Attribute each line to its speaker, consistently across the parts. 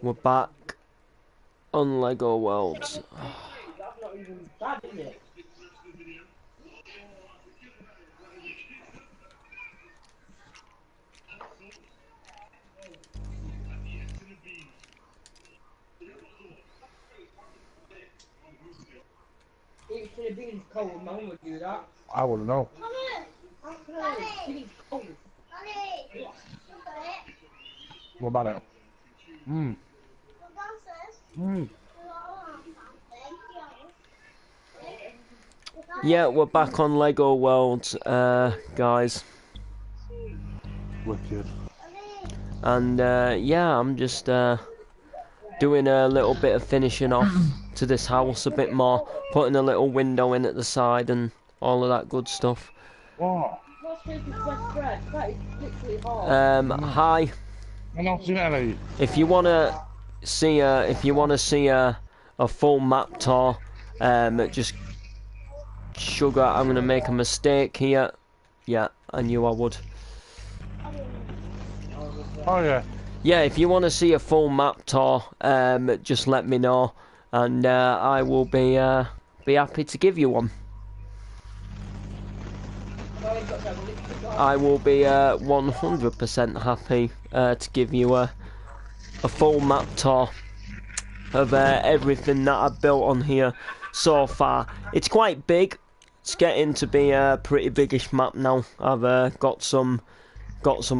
Speaker 1: We're back on Lego Worlds.
Speaker 2: That's not even bad, is it? Eating the beans cold, Mum would do that.
Speaker 3: I wouldn't know.
Speaker 2: Beans cold.
Speaker 3: What about it? Mmm. Mmm.
Speaker 1: Yeah, we're back on Lego Worlds, guys.
Speaker 3: Wicked.
Speaker 1: And yeah, I'm just doing a little bit of finishing off to this house a bit more, putting a little window in at the side and all of that good stuff.
Speaker 3: What?
Speaker 1: Hi. If you wanna see a full map tour, just sugar. I'm gonna make a mistake here. Yeah, I knew I would.
Speaker 3: Oh yeah.
Speaker 1: Yeah, if you want to see a full map tour, just let me know, and I will be happy to give you one. I will be 100% happy to give you a full map tour of everything that I've built on here so far. It's quite big. It's getting to be a pretty biggish map now. I've got some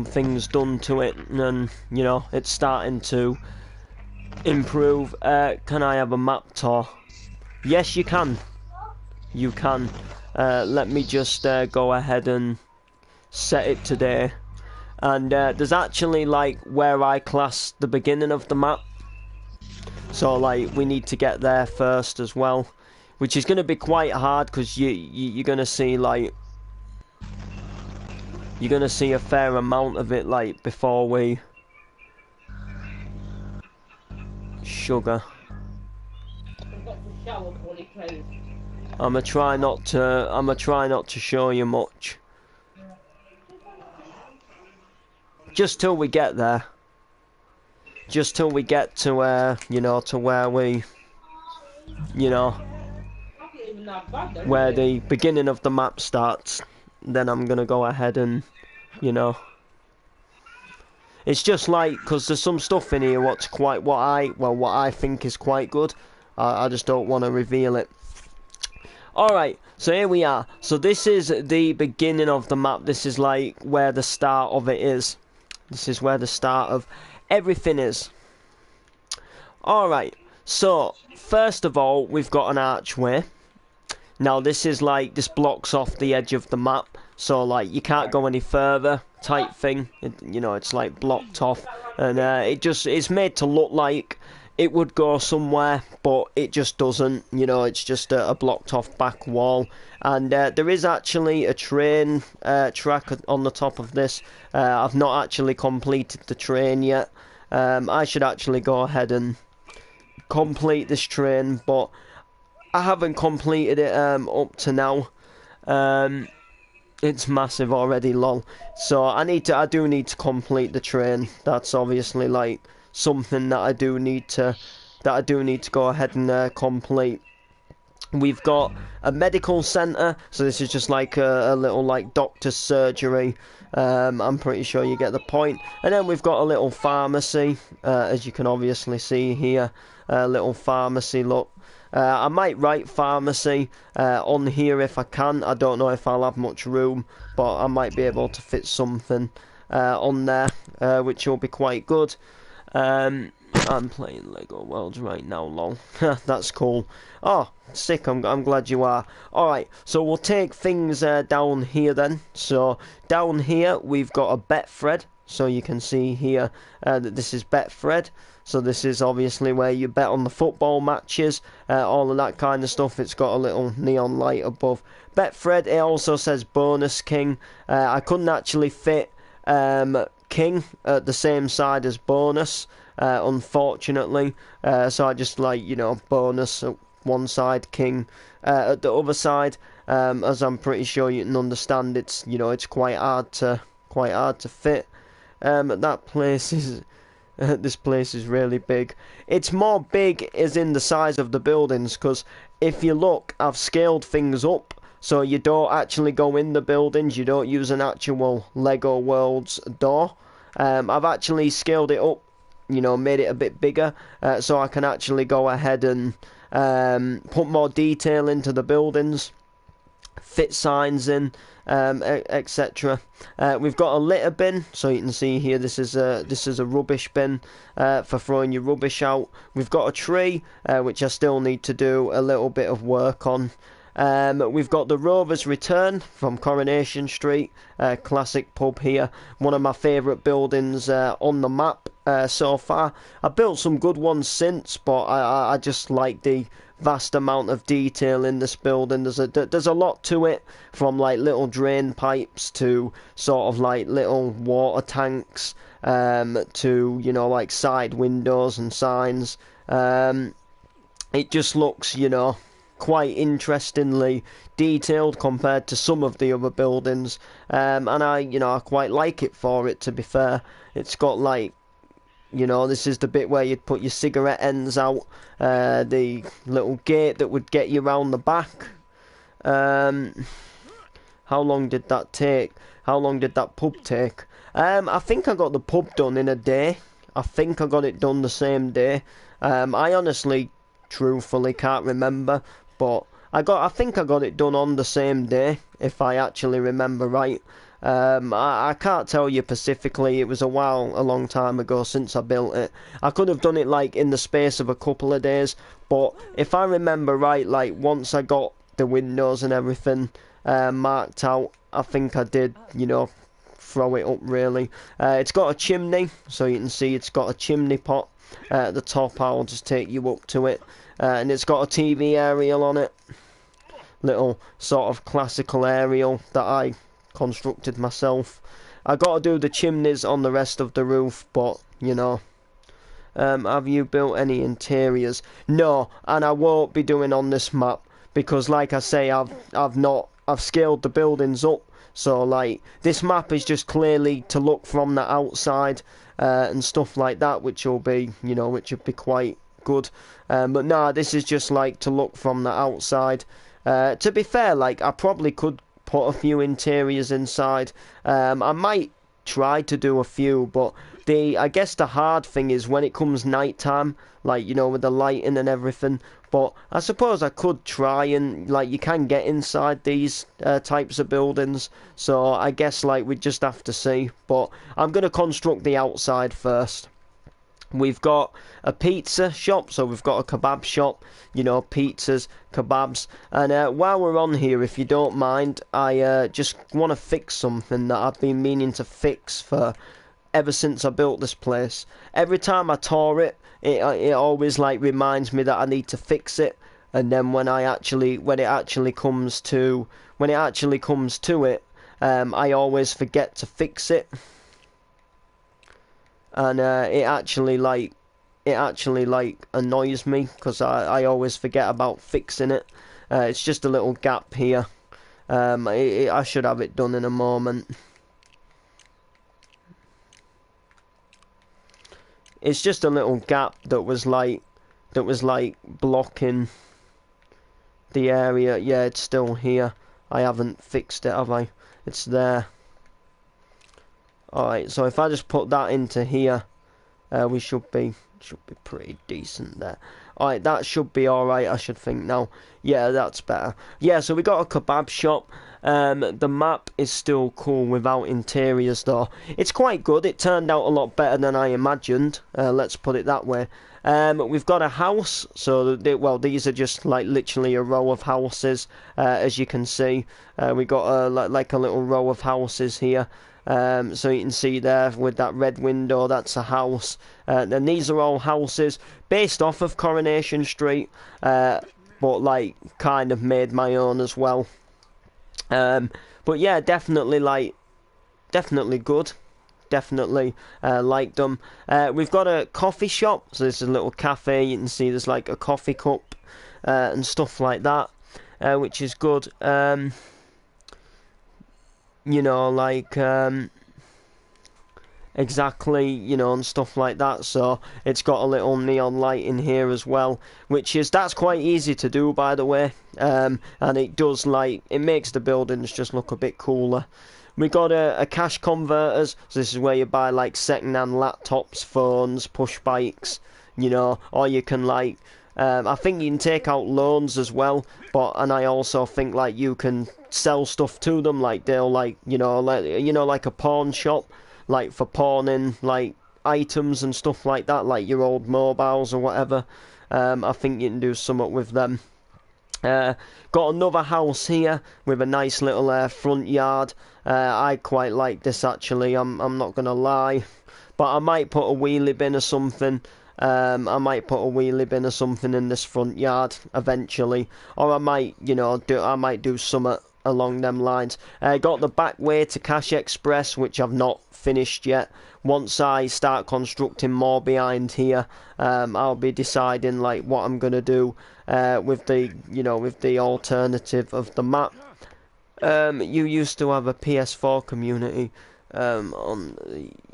Speaker 1: things done to it, and you know, it's starting to improve. Can I have a map tour? Yes, you can. You can. Let me just go ahead and set it today. And there's actually like where I class the beginning of the map. So like we need to get there first as well, which is going to be quite hard because you're going to see like. You're going to see a fair amount of it, like, before we... Sugar. I'ma try not to show you much. Just till we get there. Just till we get to, you know, to where we... You know... Where the beginning of the map starts. Then I'm gonna go ahead and, you know, it's just like, because there's some stuff in here what I think is quite good. I just don't want to reveal it. Alright, so here we are. So this is the beginning of the map. This is like where the start of it is. This is where the start of everything is. Alright, so first of all we've got an archway. Now this is like, this blocks off the edge of the map, so like you can't go any further type thing. You know, it's like blocked off, and it's made to look like it would go somewhere, but it just doesn't. You know, it's just a blocked off back wall. And there is actually a train track on the top of this. I've not actually completed the train yet. I should actually go ahead and complete this train, but I haven't completed it up to now. It's massive already, lol. So I do need to complete the train. That's obviously like something that I do need to go ahead and complete. We've got a medical centre, so this is just like a little like doctor's surgery. I'm pretty sure you get the point. And then we've got a little pharmacy, as you can obviously see here. A little pharmacy, look. I might write pharmacy on here if I can. I don't know if I'll have much room, but I might be able to fit something on there, which will be quite good. I'm playing Lego Worlds right now, lol. That's cool. Oh, sick, I'm glad you are. Alright, so we'll take things down here then. So, down here we've got a Betfred. So you can see here that this is Betfred. So this is obviously where you bet on the football matches, all of that kind of stuff. It's got a little neon light above. Betfred, it also says Bonus King. I couldn't actually fit King at the same side as Bonus, unfortunately. So I just like, you know, Bonus at one side, King at the other side. As I'm pretty sure you can understand, it's, you know, it's quite hard to fit. That place is This place is really big. It's more big as in the size of the buildings, because if you look, I've scaled things up, so you don't actually go in the buildings, you don't use an actual Lego Worlds door. I've actually scaled it up, you know, made it a bit bigger, so I can actually go ahead and put more detail into the buildings, fit signs in, etc. We've got a litter bin, so you can see here this is a rubbish bin for throwing your rubbish out. We've got a tree, which I still need to do a little bit of work on. We've got the Rovers Return from Coronation Street, classic pub here, one of my favourite buildings on the map so far. I've built some good ones since, but I just like the vast amount of detail in this building. There's a lot to it, from like little drain pipes to sort of like little water tanks, to, you know, like side windows and signs. It just looks, you know, quite interestingly detailed compared to some of the other buildings, and I quite like it for it, to be fair. It's got like, you know, this is the bit where you'd put your cigarette ends out, the little gate that would get you round the back. How long did that take? How long did that pub take? I think I got the pub done in a day. I think I got it done the same day. I honestly, truthfully can't remember, but I think I got it done on the same day, if I actually remember right. I can't tell you specifically. It was a long time ago since I built it. I could have done it like in the space of a couple of days, but if I remember right, like once I got the windows and everything marked out, I think I did, you know, throw it up really. It's got a chimney, so you can see it's got a chimney pot at the top. I'll just take you up to it, and it's got a TV aerial on it, little sort of classical aerial that I constructed myself. I got to do the chimneys on the rest of the roof, but you know. Have you built any interiors? No, and I won't be doing on this map, because like I say, I've scaled the buildings up, so like this map is just clearly to look from the outside and stuff like that, which will be, you know, which would be quite good. But nah, this is just like to look from the outside. To be fair, like I probably could put a few interiors inside. I might try to do a few, but I guess the hard thing is when it comes night time, like, you know, with the lighting and everything. But I suppose I could try, and like you can get inside these types of buildings, so I guess like we'd just have to see. But I'm gonna construct the outside first. We've got a pizza shop, so we've got a kebab shop, you know, pizzas, kebabs. And while we're on here, if you don't mind, I just want to fix something that I've been meaning to fix for ever since I built this place. Every time I tour it, it always like reminds me that I need to fix it. And then when it actually comes to it, I always forget to fix it. And it actually annoys me, because I always forget about fixing it. It's just a little gap here. I should have it done in a moment. It's just a little gap that was like blocking the area. Yeah, it's still here. I haven't fixed it, have I? It's there. Alright, so if I just put that into here, we should be pretty decent there. Alright, that should be alright, I should think now. Yeah, that's better. Yeah, so we got a kebab shop. The map is still cool without interiors though. It's quite good. It turned out a lot better than I imagined. Let's put it that way. We've got a house, so well, these are just like literally a row of houses, as you can see. We got like a little row of houses here. So you can see there with that red window, that's a house. Then these are all houses based off of Coronation Street, but like kind of made my own as well. But yeah, definitely good. Definitely liked them. We've got a coffee shop, so this is a little cafe. You can see there's like a coffee cup and stuff like that, which is good. You know, like exactly, you know, and stuff like that. So it's got a little neon light in here as well, that's quite easy to do, by the way. And it does, like, it makes the buildings just look a bit cooler. We got a cash converters, so this is where you buy like second-hand laptops, phones, push bikes, you know, or you can like, I think you can take out loans as well, and I also think like you can sell stuff to them, like they'll like, like a pawn shop, like for pawning like items and stuff like that, like your old mobiles or whatever. I think you can do something with them. Got another house here with a nice little front yard. I quite like this actually, I'm not gonna lie, but I might put a wheelie bin or something. I might put a wheelie bin or something in this front yard eventually, or I might, do something along them lines. Got the back way to Cash Express, which I've not finished yet. Once I start constructing more behind here, I'll be deciding like what I'm gonna do with the alternative of the map. You used to have a PS4 community.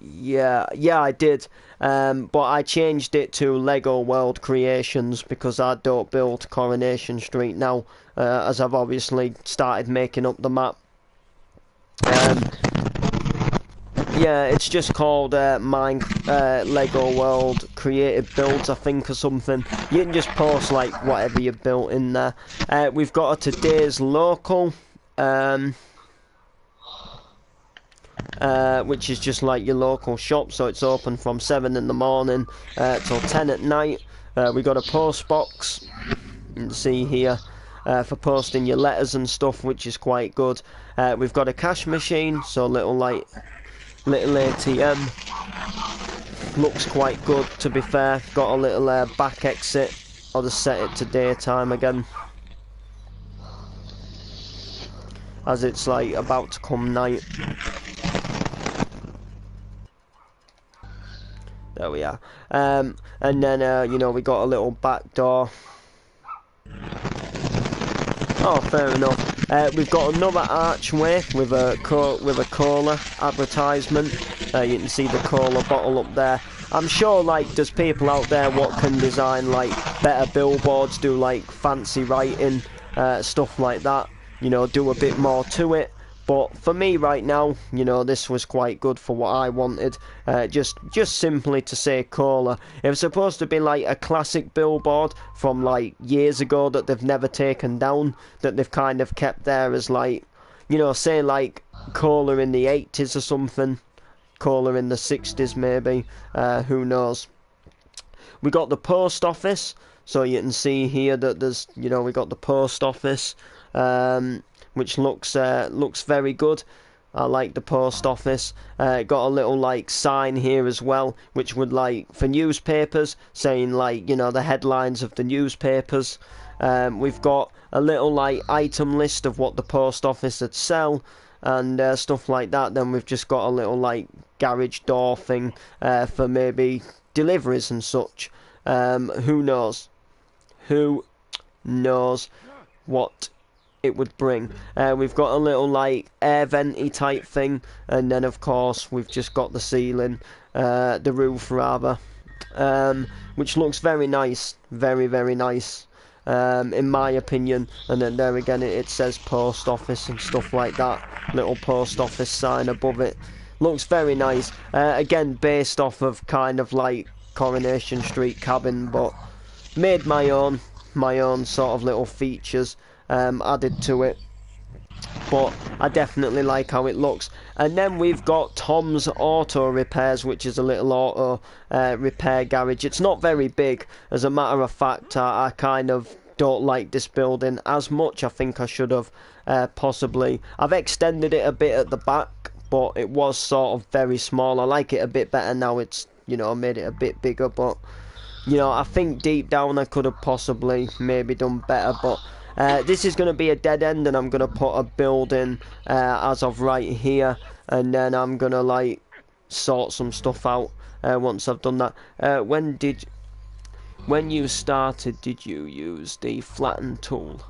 Speaker 1: Yeah, I did. But I changed it to Lego World Creations because I don't build Coronation Street now, as I've obviously started making up the map. Yeah, it's just called Lego World Creative Builds, I think, or something. You can just post like whatever you built in there. We've got a today's local, which is just like your local shop, so it's open from 7 in the morning till 10 at night. We got a post box, you can see here, for posting your letters and stuff, which is quite good. We've got a cash machine, so little ATM. Looks quite good, to be fair. Got a little back exit. I'll just set it to daytime again, as it's like about to come night. There we are. And then we got a little back door. Oh, fair enough. We've got another archway with a cola advertisement. You can see the cola bottle up there. I'm sure like there's people out there what can design like better billboards, do like fancy writing, stuff like that. Do a bit more to it. But for me right now, this was quite good for what I wanted. Just simply to say cola. It was supposed to be like a classic billboard from like years ago that they've never taken down, that they've kind of kept there as like, say like cola in the 80s or something, cola in the 60s maybe, who knows. We got the post office, so you can see here that there's, we got the post office, which looks very good. I like the post office. Got a little like sign here as well, which would like for newspapers, saying like the headlines of the newspapers. We've got a little like item list of what the post office would sell and stuff like that. Then we've just got a little like garage door thing for maybe deliveries and such. Who knows? Who knows what it would bring. We've got a little like air venty type thing, and then of course we've just got the ceiling, the roof rather, which looks very nice, very nice, in my opinion. And then there again it says post office and stuff like that, little post office sign above it. Looks very nice, again based off of kind of like Coronation Street cabin, but made my own sort of little features added to it, but I definitely like how it looks. And then we've got Tom's Auto Repairs, which is a little auto repair garage. It's not very big, as a matter of fact. I kind of don't like this building as much. I think I should have possibly, I've extended it a bit at the back, but it was sort of very small. I like it a bit better now. It's made it a bit bigger, but I think deep down I could have possibly maybe done better. But this is going to be a dead end, and I'm going to put a building as of right here, and then I'm going to like sort some stuff out once I've done that. When you started, did you use the flatten tool?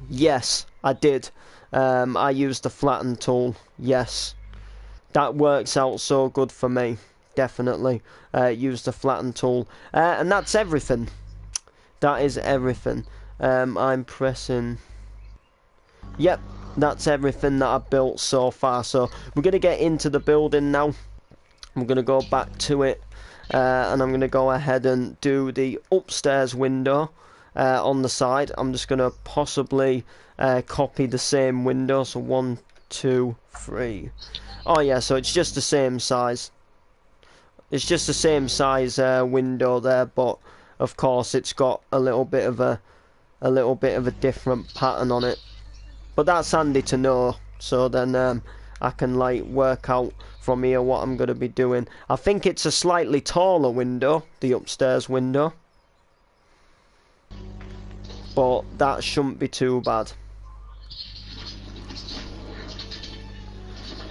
Speaker 1: Yes, I did. I used the flatten tool, yes. that works out so good for me. Definitely use the flatten tool, and that's everything. That is everything. I'm pressing. Yep, that's everything that I've built so far. So we're gonna get into the building now. I'm gonna go back to it, and I'm gonna go ahead and do the upstairs window on the side. I'm just gonna possibly copy the same window. So 1, 2, 3. Oh yeah, so it's just the same size. It's just the same size window there, but of course it's got a little bit of a different pattern on it. But that's handy to know, so then I can like work out from here what I'm going to be doing. I think it's a slightly taller window, the upstairs window, but that shouldn't be too bad.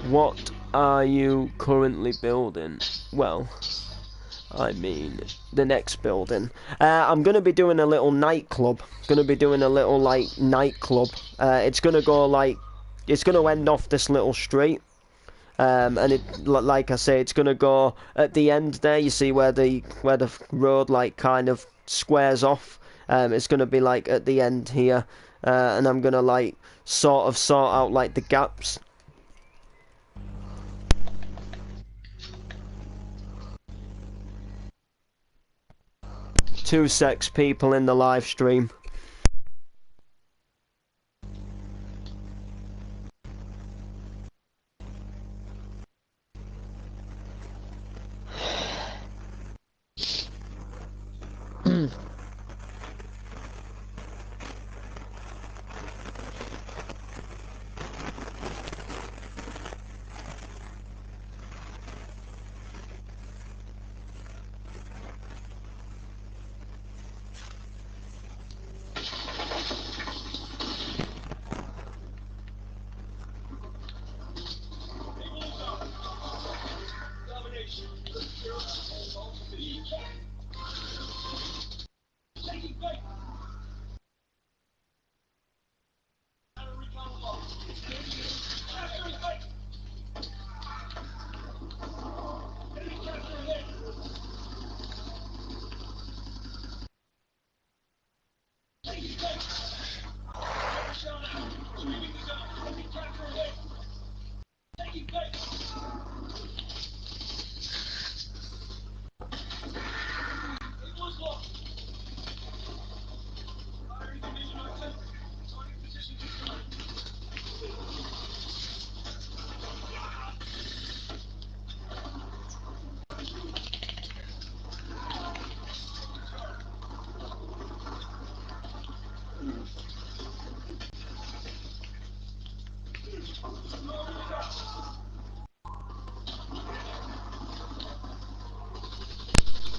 Speaker 1: What are you currently building? Well, I mean the next building. I'm gonna be doing a little nightclub. Gonna be doing a little like nightclub. It's gonna go like, it's gonna end off this little street, and it, like I say, it's gonna go at the end there. You see where the road like kind of squares off. It's gonna be like at the end here, and I'm gonna like sort out like the gaps. Two sex people in the live stream.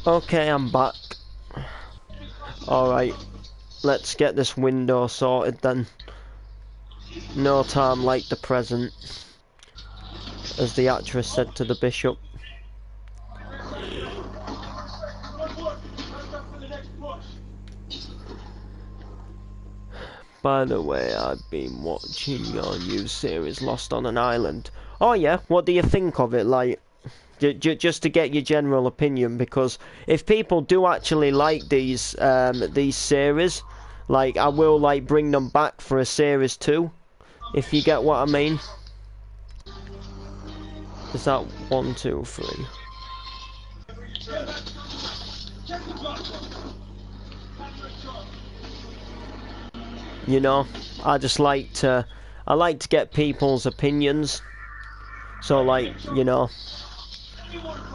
Speaker 1: Okay, I'm back. Alright, let's get this window sorted then. No time like the present, as the actress said to the bishop. By the way, I've been watching your new series, Lost on an Island. Oh yeah, what do you think of it? Like, just to get your general opinion, because if people do actually like these series, like I will like bring them back for a series 2, if you get what I mean. Is that 1, 2, 3? You know, I like to get people's opinions. So like, you know.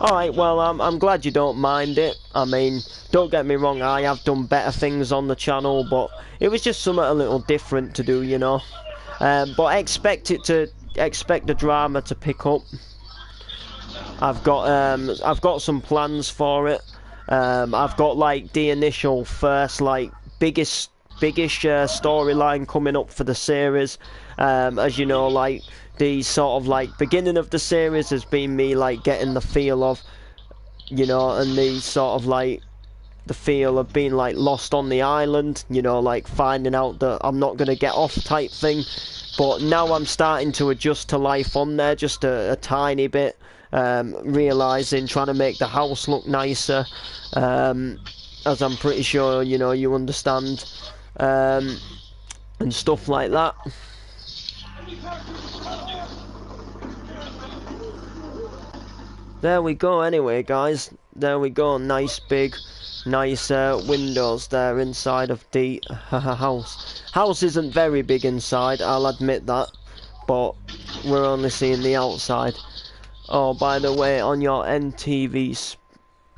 Speaker 1: Alright, well, I'm glad you don't mind it. I mean, don't get me wrong, I have done better things on the channel, but it was just something a little different to do, you know. But expect the drama to pick up. I've got some plans for it. I've got like the initial first like biggest storyline coming up for the series. As you know, like the sort of like beginning of the series has been me like getting the feel of, you know, and the sort of like the feel of being like lost on the island, you know, like finding out that I'm not gonna get off type thing. But now I'm starting to adjust to life on there just a tiny bit. Realising, trying to make the house look nicer. As I'm pretty sure, you know, you understand. And stuff like that. There we go anyway, guys. There we go. Nice big, nice windows there inside of the house. House isn't very big inside, I'll admit that. But we're only seeing the outside. Oh, by the way, on your NTV...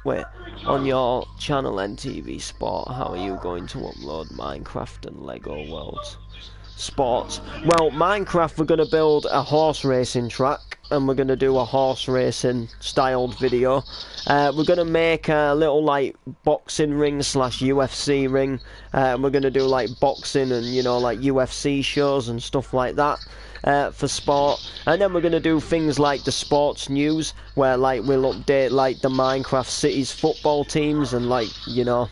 Speaker 1: Wait, on your channel NTV Sport, how are you going to upload Minecraft and Lego Worlds? Sports. Well, Minecraft, we're going to build a horse racing track, and we're going to do a horse racing styled video. We're going to make a little like boxing ring / UFC ring. We're going to do like boxing and, you know, like UFC shows and stuff like that for sport. And then we're going to do things like the sports news, where like we'll update like the Minecraft Cities football teams and like, you know.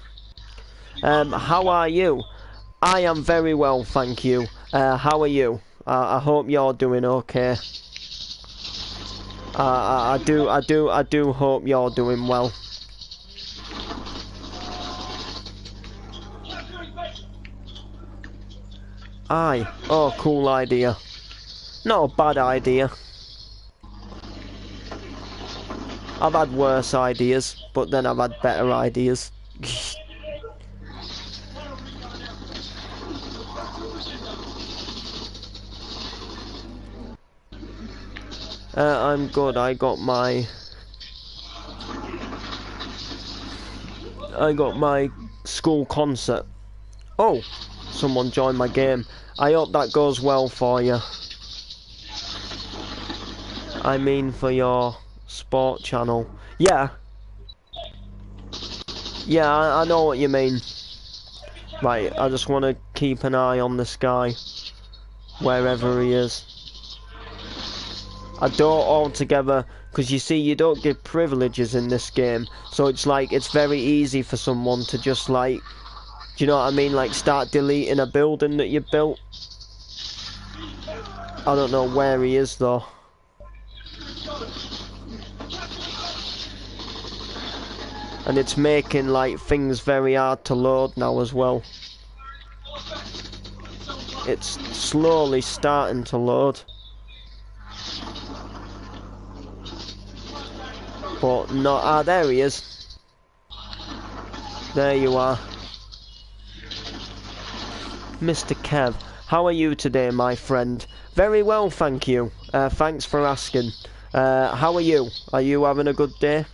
Speaker 1: How are you? I am very well, thank you. How are you? I hope you're doing okay. I do hope you're doing well. Aye. Oh, cool idea. Not a bad idea. I've had worse ideas, but then I've had better ideas. I'm good. I got my school concert. Oh, someone joined my game. I hope that goes well for you. I mean for your sport channel. Yeah. Yeah, I know what you mean. Right, I just want to keep an eye on this guy, wherever he is. I don't altogether, because you see, you don't get privileges in this game, so it's like, it's very easy for someone to just like, do you know what I mean, like start deleting a building that you built. I don't know where he is though. And it's making like things very hard to load now as well. It's slowly starting to load. But not, ah, there he is. There you are. Mr. Kev, how are you today, my friend? Very well, thank you. Thanks for asking. How are you? Are you having a good day?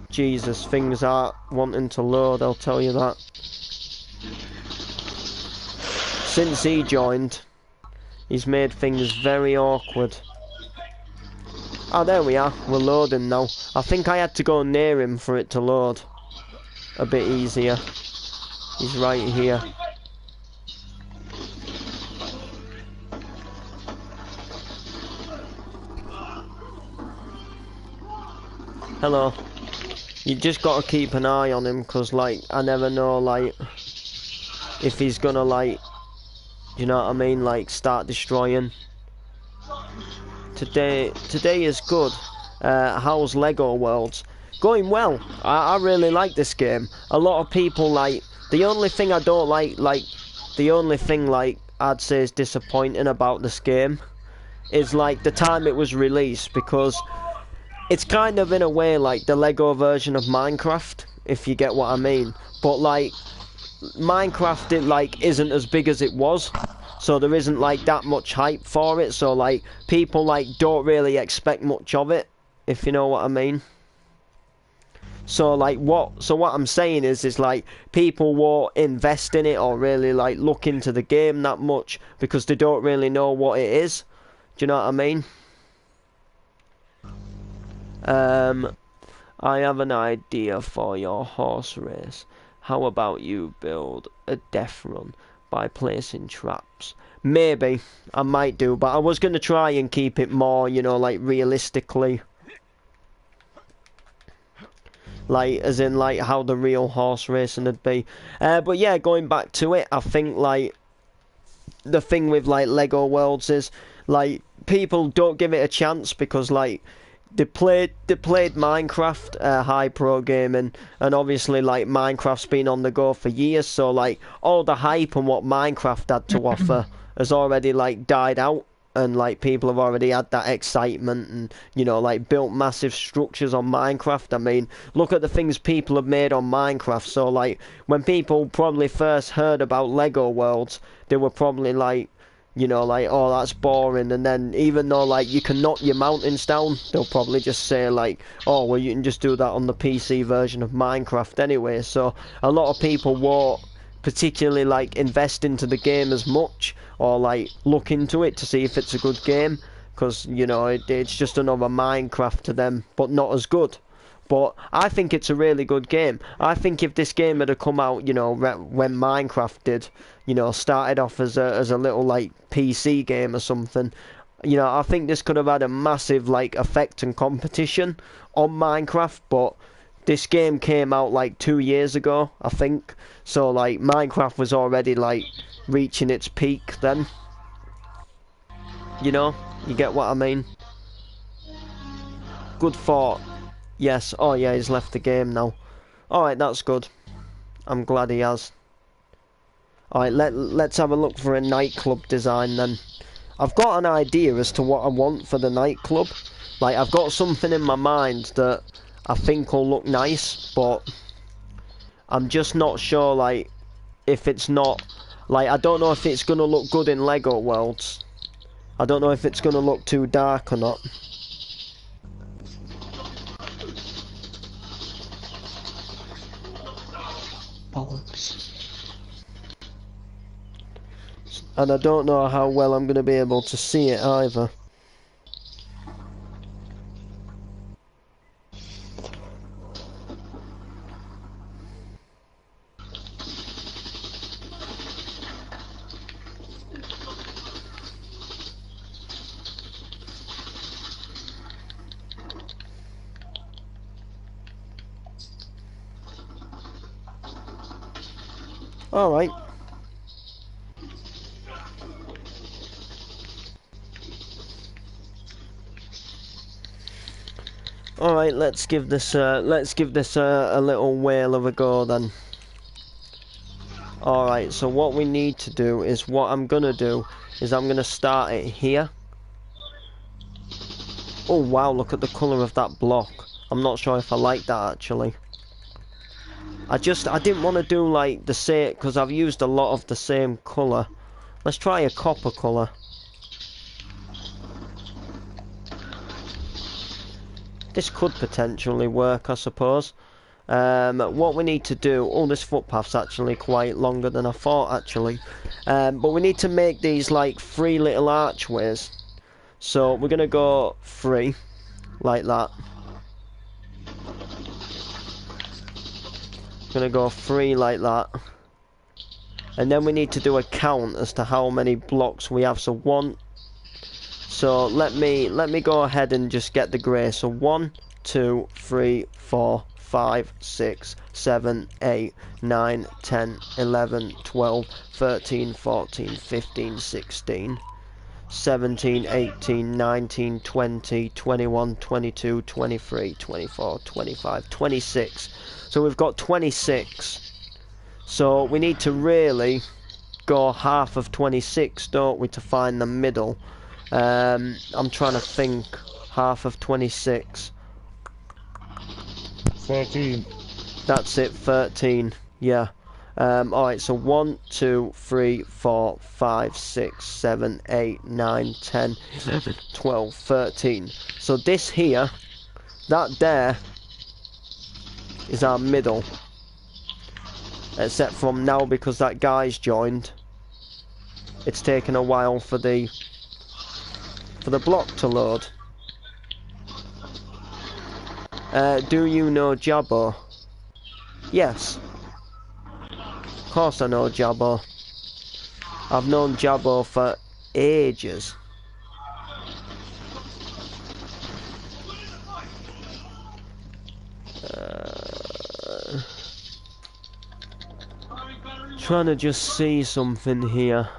Speaker 1: Jesus, things are wanting to load, I'll tell you that. Since he joined, he's made things very awkward. Oh, there we are. We're loading now. I think I had to go near him for it to load a bit easier. He's right here. Hello. You just got to keep an eye on him, because, like, I never know, like, if he's gonna, like, you know what I mean, like, start destroying. Today is good. How's Lego Worlds? Going well. I really like this game. A lot of people like. The only thing I don't like, the only thing like I'd say is disappointing about this game, is like the time it was released, because it's kind of in a way like the Lego version of Minecraft, if you get what I mean. But like Minecraft, it like isn't as big as it was. So there isn't like that much hype for it, so like people like don't really expect much of it, if you know what I mean. So like what I'm saying is like people won't invest in it or really like look into the game that much because they don't really know what it is. Do you know what I mean? I have an idea for your horse race. How about you build a death run by placing traps? Maybe I might do, but I was going to try and keep it more, you know, like realistically, like as in like how the real horse racing would be. But yeah, going back to it, I think like the thing with like Lego Worlds is like people don't give it a chance because like they played Minecraft, High Pro Gaming, and obviously like Minecraft's been on the go for years, so like all the hype and what Minecraft had to offer has already like died out, and like people have already had that excitement and, you know, like built massive structures on Minecraft. I mean, look at the things people have made on Minecraft. So like when people probably first heard about Lego Worlds, they were probably like, you know, like, oh, that's boring. And then even though like you can knock your mountains down, they'll probably just say like, oh, well, you can just do that on the PC version of Minecraft anyway. So a lot of people won't particularly like invest into the game as much, or like look into it to see if it's a good game, because, you know, it's just another Minecraft to them, but not as good. But I think it's a really good game. I think if this game had come out, you know, when Minecraft did, you know, started off as a little like PC game or something, you know, I think this could have had a massive like effect and competition on Minecraft. But this game came out like 2 years ago, I think. So like Minecraft was already like reaching its peak then. You know, you get what I mean? Good thought. Yes. Oh yeah, he's left the game now. Alright, that's good. I'm glad he has. Alright, let's have a look for a nightclub design then. I've got an idea as to what I want for the nightclub. Like, I've got something in my mind that I think will look nice, but I'm just not sure, like, if it's not... Like, I don't know if it's going to look good in Lego Worlds. I don't know if it's going to look too dark or not. And I don't know how well I'm going to be able to see it either. Alright. Alright, let's give this a little whale of a go then. Alright, so what we need to do is, what I'm gonna do is I'm gonna start it here. Oh wow, look at the colour of that block. I'm not sure if I like that actually. I didn't want to do like the same, because I've used a lot of the same colour. Let's try a copper colour. This could potentially work, I suppose. What we need to do... Oh, this footpath's actually quite longer than I thought, actually. But we need to make these like 3 little archways. So we're going to go 3, like that. Going to go 3 like that. And then we need to do a count as to how many blocks we have. So 1... So let me go ahead and just get the grey. So 1, 2, 3, 4, 5, 6, 7, 8, 9, 10, 11, 12, 13, 14, 15, 16, 17, 18, 19, 20, 21, 22, 23, 24, 25, 26. So we've got 26. So we need to really go half of 26, don't we, to find the middle. I'm trying to think. Half of 26.
Speaker 3: 13.
Speaker 1: That's it, 13. Yeah. Alright, so 1, 2, 3, 4, 5, 6, 7, 8, 9, 10, 11, 12, 13. So this here, that there, is our middle. Except from now, because that guy's joined, it's taken a while for the block to load. Do you know Jabbo? Yes. Of course I know Jabbo. I've known Jabbo for ages. Trying to just see something here.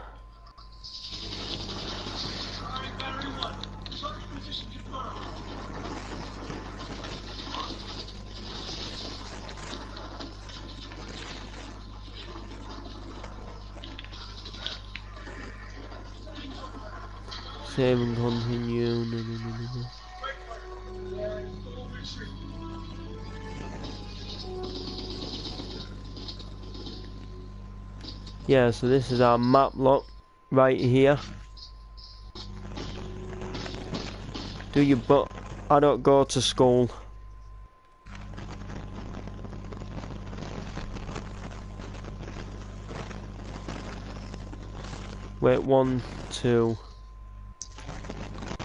Speaker 1: Save and continue. No. Yeah, so this is our map look right here. Do you but I don't go to school. Wait, 1, 2.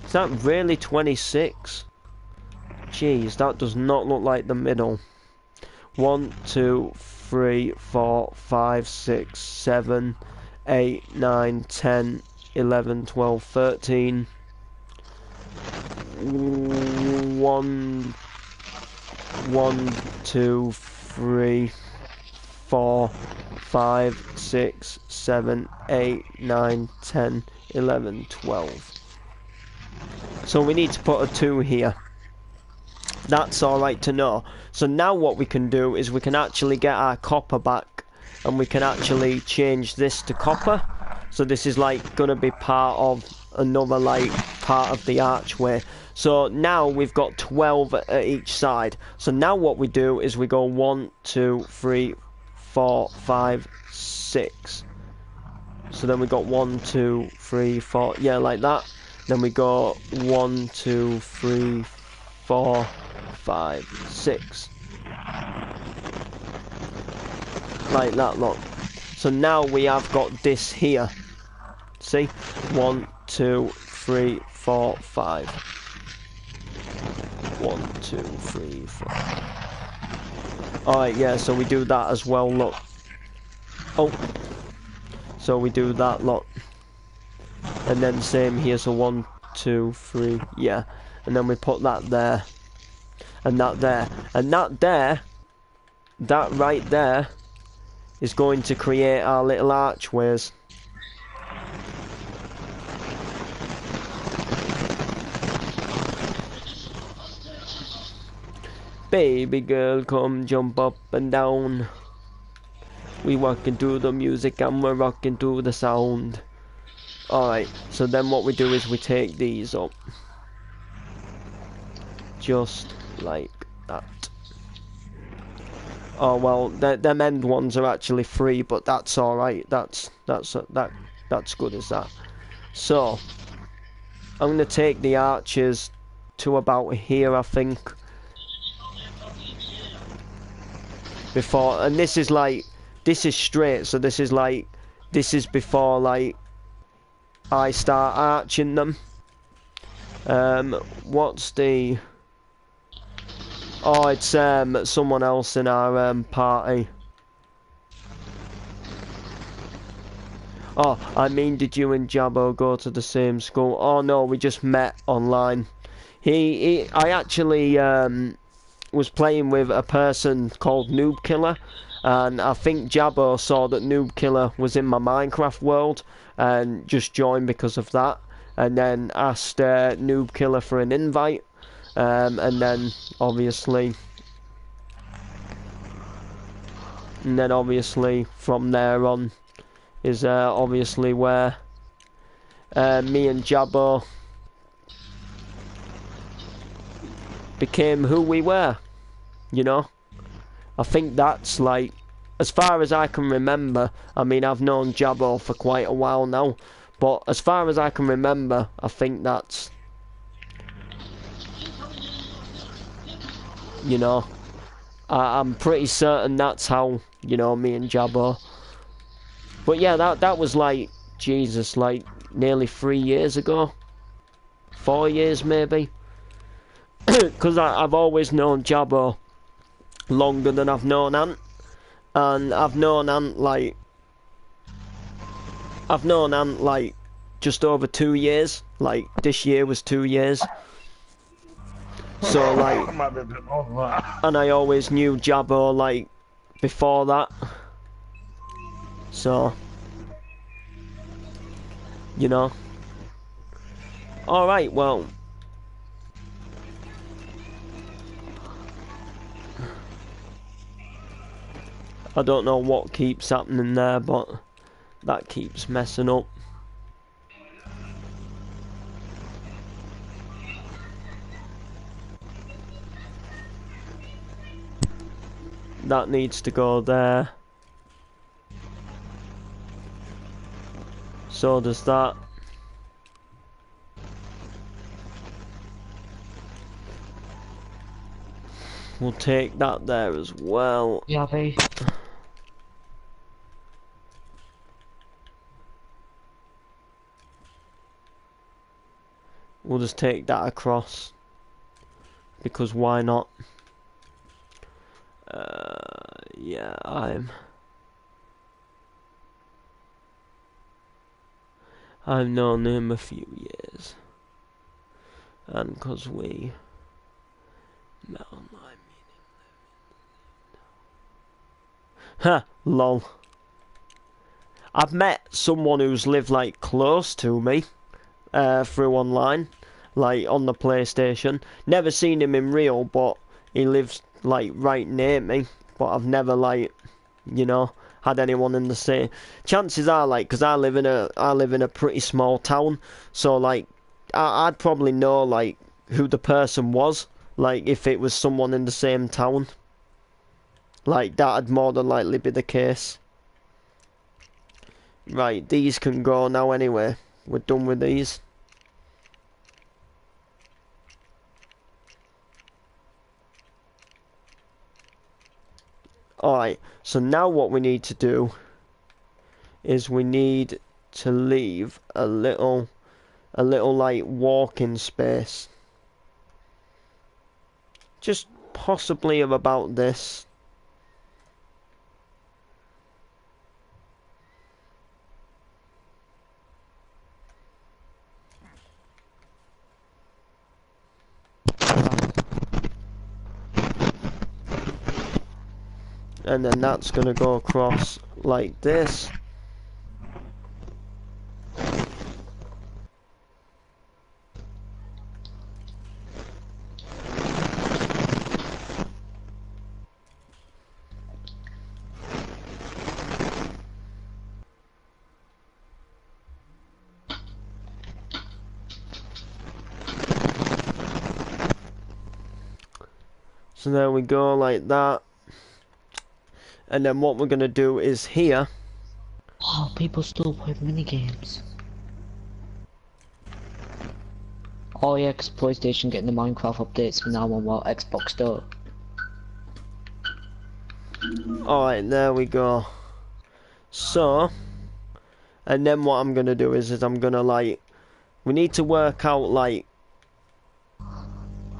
Speaker 1: Is that really 26? Jeez, that does not look like the middle. 1, 2, 3, 4, 5, 6, 7, 8, 9, 10, 11, 12, 13. 1, 2, 3, 4, 5, 6, 7, 8, 9, 10, 11, 12. So we need to put a 2 here. That's alright to know. So now what we can do is we can actually get our copper back and we can actually change this to copper. So this is like going to be part of another like part of the archway. So now we've got 12 at each side. So now what we do is we go 1, 2, 3, 4, 5, 6. So then we got 1, 2, 3, 4, yeah, like that. Then we go 1, 2, 3, 4, 5, 6. Like that, look. So now we have got this here. See? 1, 2, 3, 4, 5. 1, 2, 3, 4. Alright, yeah, so we do that as well, look. Oh. So we do that, look. And then same here, so 1, 2, 3, yeah. And then we put that there. And that there. And that there, that right there, is going to create our little archways. Baby girl, come jump up and down. We walking to the music and we're rocking to the sound. Alright, so then what we do is we take these up. Just like that. Oh well, them end ones are actually free, but that's alright. That's good as that. So I'm gonna take the arches to about here, I think. Before, and this is like, this is straight, so this is like, this is before like I start arching them. What's the... Oh, it's someone else in our party. Oh, I mean, did you and Jabbo go to the same school? Oh no, we just met online. I actually was playing with a person called Noob Killer, and I think Jabbo saw that Noob Killer was in my Minecraft world and just joined because of that, and then asked Noob Killer for an invite. And then obviously from there on is obviously where me and Jabbo became who we were, you know. I think that's like, as far as I can remember, I mean, I've known Jabbo for quite a while now, but as far as I can remember, I think that's, you know, I'm pretty certain that's how, you know, me and Jabbo. But yeah, that was like, Jesus, like nearly 3 years ago. 4 years maybe. Because I've always known Jabbo longer than I've known Ant. And I've known Ant like just over 2 years. Like this year was 2 years. So like, and I always knew Jabbo like before that. So, you know. Alright, well. I don't know what keeps happening there, but that keeps messing up. that needs to go there. So does that. We'll take that there as well.
Speaker 4: Yeah, babe.
Speaker 1: We'll just take that across. Because why not? Yeah, I've known him a few years. And because we met online meeting. Ha! Lol. I've met someone who's lived like close to me through online, like on the PlayStation. Never seen him in real, but he lives like right near me. But I've never like, you know, had anyone in the same. Chances are like, because I live in a pretty small town, so like I'd probably know like who the person was, like if it was someone in the same town. Like that'd more than likely be the case. Right, these can go now anyway. We're done with these. Alright, so now what we need to do is we need to leave a little like walking space. Just possibly of about this. And then that's gonna go across like this. So there we go, like that. And then what we're gonna do is here.
Speaker 4: Oh, people still play mini games. Oh yeah, 'cause PlayStation getting the Minecraft updates from now on, while Xbox don't.
Speaker 1: Alright, there we go. So, and then what I'm gonna do is I'm gonna like, we need to work out like,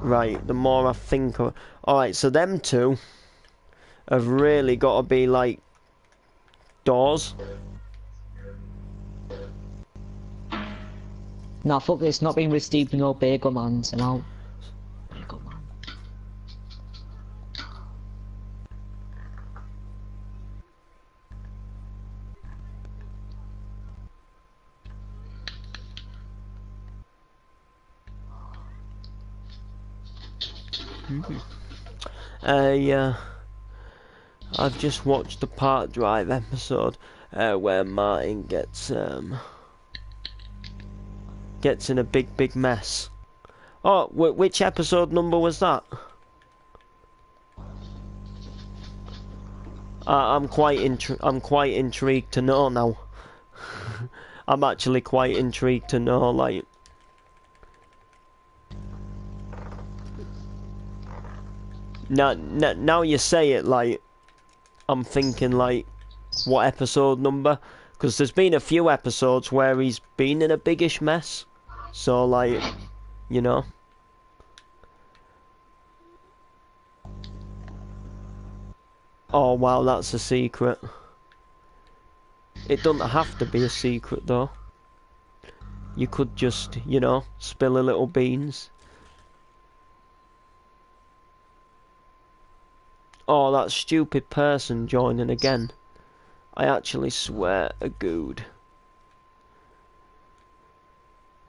Speaker 1: right, the more I think of, alright, so them two have really got to be like doors.
Speaker 4: Nah, fuck this, not being with Stephen or Bagel Man, so now. Bagel Man.
Speaker 1: Yeah. I've just watched the Park Drive episode where Martin gets in a big mess. Oh, which episode number was that? I'm quite intrigued to know now. I'm actually quite intrigued to know, like. Now you say it, like, I'm thinking, like, what episode number? Because there's been a few episodes where he's been in a biggish mess. So, like, you know. Oh, wow, that's a secret. It doesn't have to be a secret, though. You could just, you know, spill a little beans. Oh, that stupid person joining again. I actually swear a good.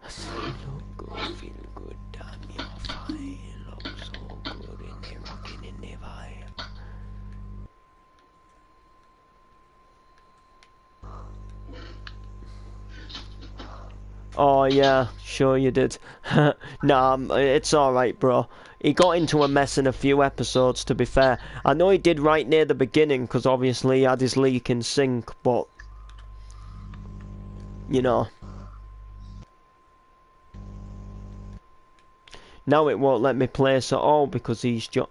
Speaker 1: Feel good, damn, you're fine. Look so good in the rocking in the vibe. Oh yeah, sure you did. Nah, it's alright, bro. he got into a mess in a few episodes, to be fair. I know he did right near the beginning, because obviously he had his leak in sync, but... You know. Now it won't let me place at all, because he's just...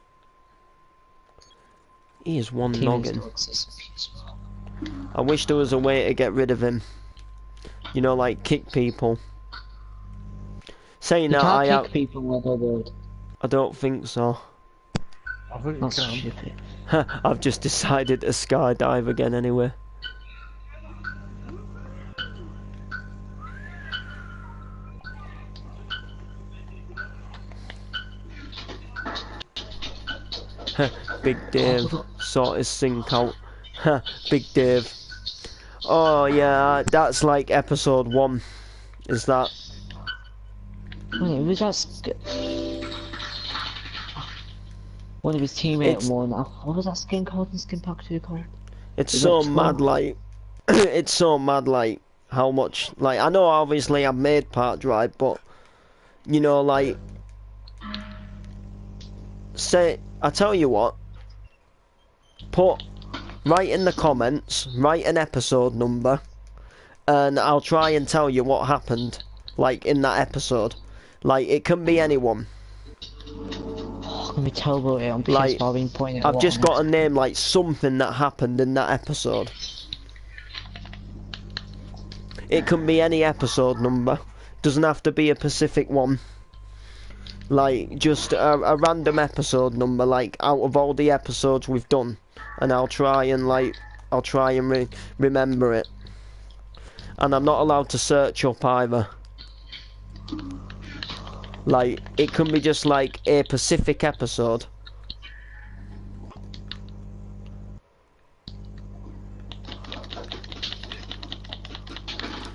Speaker 1: He is one noggin. I wish there was a way to get rid of him. You know, like kick people. Saying
Speaker 4: You
Speaker 1: that,
Speaker 4: can't kick people when they're bored.
Speaker 1: I don't think so.
Speaker 3: I think you
Speaker 4: That's
Speaker 3: can.
Speaker 4: stupid.
Speaker 1: I've just decided to skydive again anyway. Big Dave, sort his sink out. Big Dave. Oh yeah, that's like episode 1. Is that?
Speaker 4: Wait, was that one of his teammates
Speaker 1: It's-
Speaker 4: won? What was that skin called in Skin Pack 2 called?
Speaker 1: It's
Speaker 4: Is
Speaker 1: so
Speaker 4: it
Speaker 1: mad,
Speaker 4: 12?
Speaker 1: like, it's so mad, like, how much, like, I know obviously I've made Part Drive, but, you know, like, say, I tell you what, write in the comments, write an episode number, and I'll try and tell you what happened, like, in that episode. Like, it can be anyone.
Speaker 4: Let me tell about it on PS4
Speaker 1: Like,
Speaker 4: being pointed
Speaker 1: I've just got a name, like, something that happened in that episode. It can be any episode number. Doesn't have to be a specific one. Like, just a random episode number, like, out of all the episodes we've done. And I'll try and, like, remember it. And I'm not allowed to search up either. Like, it can be just, like, a specific episode.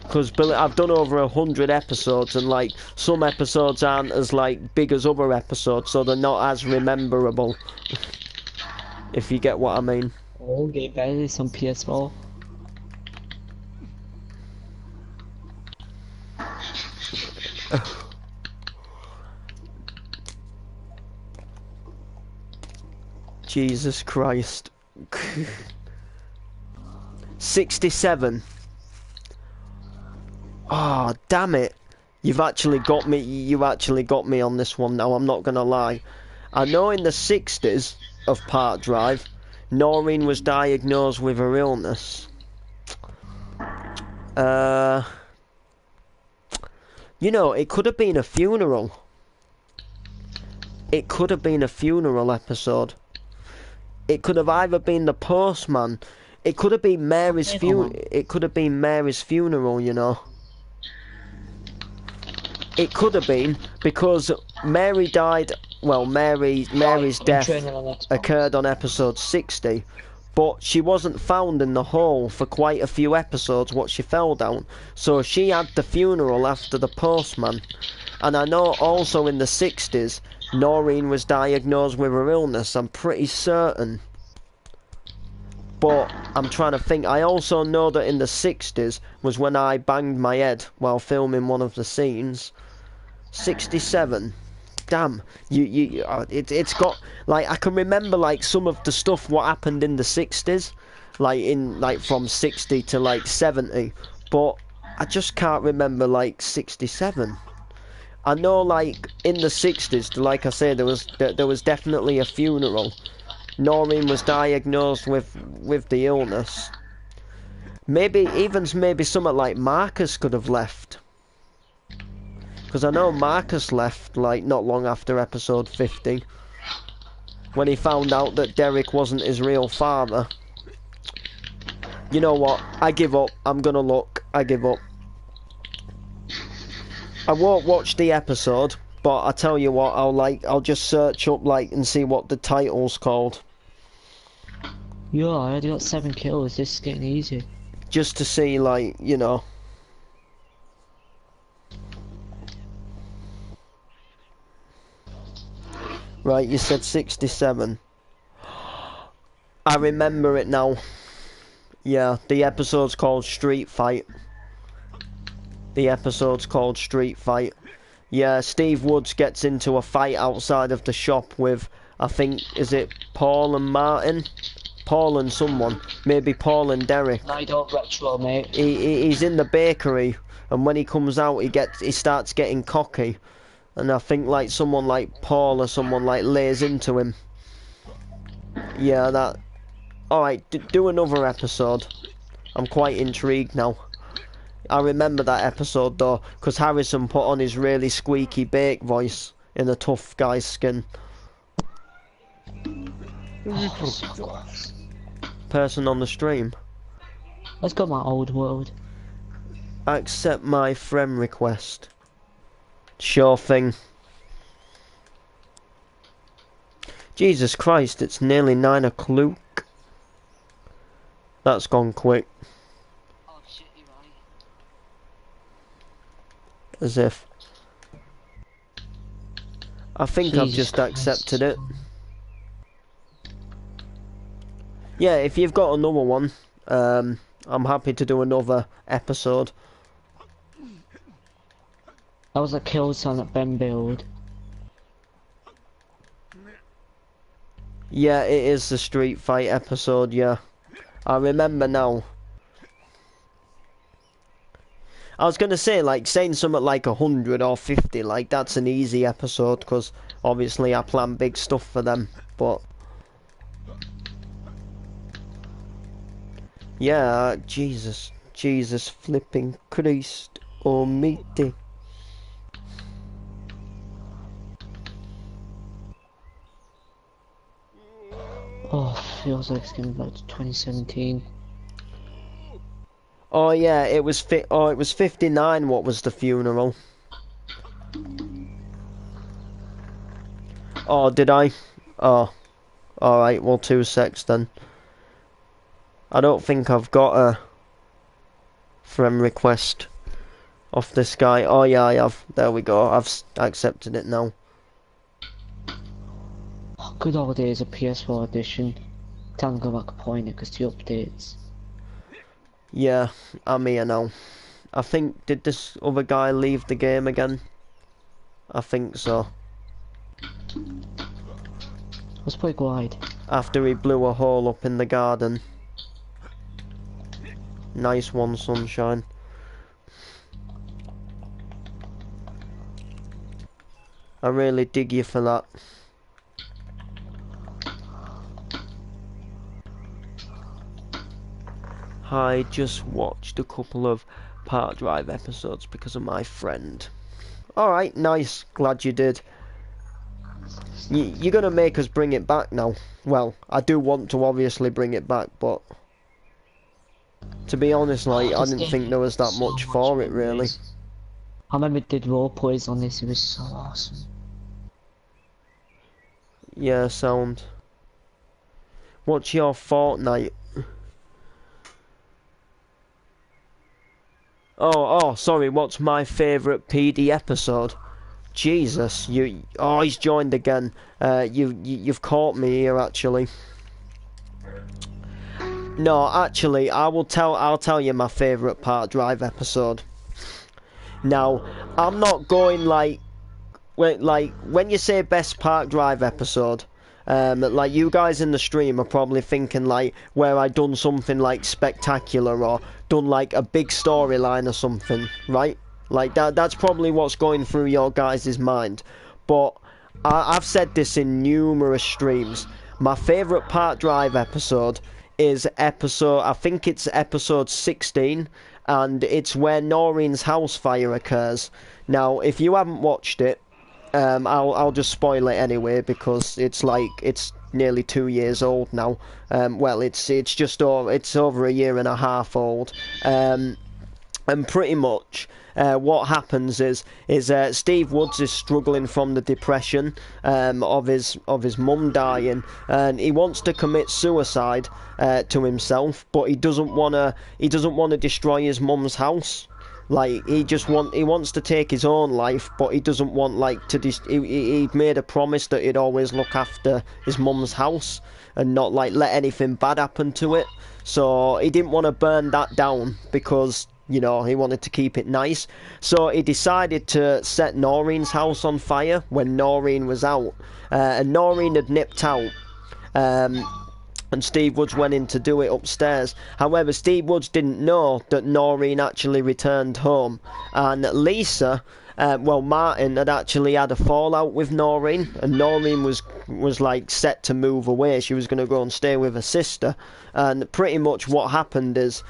Speaker 1: Because I've done over 100 episodes, and like some episodes aren't as like big as other episodes, so they're not as rememberable. If you get what I mean.
Speaker 4: Oh, get better on PS4.
Speaker 1: Jesus Christ. 67. Oh, damn it. You actually got me on this one now, I'm not gonna lie. I know in the 60s of Part Drive, Noreen was diagnosed with her illness. You know, it could have been a funeral. It could have been a funeral episode. It could have either been the postman. It could have been Mary's funeral. It could have been Mary's funeral, you know. It could have been because Mary died. Well, Mary's death occurred on episode 60, but she wasn't found in the hole for quite a few episodes. What she fell down, so she had the funeral after the postman. And I know also in the 60s, Noreen was diagnosed with her illness. I'm pretty certain. But I'm trying to think. I also know that in the 60s was when I banged my head while filming one of the scenes. 67. Damn. It's got, like, I can remember, like, some of the stuff what happened in the 60s. Like, from 60 to, like, 70. But I just can't remember, like, 67. I know, like, in the 60s, like I say, there was definitely a funeral. Noreen was diagnosed with the illness. Maybe something like Marcus could have left. Because I know Marcus left, like, not long after episode 50. When he found out that Derek wasn't his real father. You know what? I give up. I'm gonna look. I give up. I won't watch the episode, but I tell you what, I'll just search up, like, and see what the title's called.
Speaker 4: Yo, I already got 7 kills, this is getting easy.
Speaker 1: Just to see, like, you know. Right, you said 67. I remember it now. Yeah, the episode's called Street Fight. The episode's called Street Fight. Yeah, Steve Woods gets into a fight outside of the shop with, I think, is it Paul and Martin? Paul and someone. Maybe Paul and Derek.
Speaker 4: No, you don't retro, mate.
Speaker 1: He's in the bakery, and when he comes out, he starts getting cocky, and I think like someone like Paul or someone like lays into him. Yeah, that. All right, do another episode. I'm quite intrigued now. I remember that episode though, because Harrison put on his really squeaky bake voice in a tough guy's skin. Person on the stream.
Speaker 4: Let's go my old world.
Speaker 1: Accept my friend request. Sure thing. Jesus Christ, it's nearly 9 o'clock. That's gone quick.
Speaker 4: Oh shit, you're right.
Speaker 1: As if. I think I've
Speaker 4: Jesus
Speaker 1: just
Speaker 4: Christ.
Speaker 1: accepted it. Yeah, if you've got another one, I'm happy to do another episode.
Speaker 4: That was a kill sign at Ben build.
Speaker 1: Yeah, it is the street fight episode, yeah. I remember now. I was gonna say, like, saying something like 100 or 50, like, that's an easy episode, because obviously I plan big stuff for them, but... Yeah, Jesus flipping Christ almighty.
Speaker 4: Oh, feels like it's getting back to 2017.
Speaker 1: Oh yeah, it was 59. What was the funeral? Oh, did I? Oh, all right. Well, 2 secs then. I don't think I've got a friend request off this guy. Oh yeah, I have. There we go. I've accepted it now.
Speaker 4: Oh, good old days of PS4 edition. Time to go back a point because the updates.
Speaker 1: Yeah, I'm here now. I think, did this other guy leave the game again? I think so.
Speaker 4: Let's play Glide.
Speaker 1: After he blew a hole up in the garden. Nice one, Sunshine. I really dig you for that. I just watched a couple of Park Drive episodes because of my friend. Alright, nice. Glad you did. You're gonna make us bring it back now. Well, I do want to obviously bring it back, but... To be honest, like, I didn't think there was that much for it, really.
Speaker 4: I remember did role plays on this, it was so awesome.
Speaker 1: Yeah, sound. What's your Fortnite? Oh, sorry, what's my favourite PD episode? Jesus, oh, he's joined again. You've caught me here, actually. No, actually, I'll tell you my favourite Park Drive episode. Now, I'm not going like when you say best Park Drive episode, like you guys in the stream are probably thinking like where I done something like spectacular or done like a big storyline or something, right? Like that's probably what's going through your guys' mind. But I've said this in numerous streams. My favourite Park Drive episode is I think it's episode 16, and it's where Noreen's house fire occurs. Now, if you haven't watched it, I'll just spoil it anyway because it's nearly 2 years old now. Well, it's over a year and a half old. And pretty much what happens is Steve Woods is struggling from the depression of his mum dying, and he wants to commit suicide to himself, but he doesn't want to destroy his mum's house. Like he wants to take his own life, but he doesn't want he made a promise that he'd always look after his mum's house and not like let anything bad happen to it. So he didn't want to burn that down because You know, he wanted to keep it nice. So he decided to set Noreen's house on fire when Noreen was out. And Noreen had nipped out. And Steve Woods went in to do it upstairs. However, Steve Woods didn't know that Noreen actually returned home. And Lisa, Martin had actually had a fallout with Noreen. And Noreen was like set to move away. She was going to go and stay with her sister. And pretty much what happened is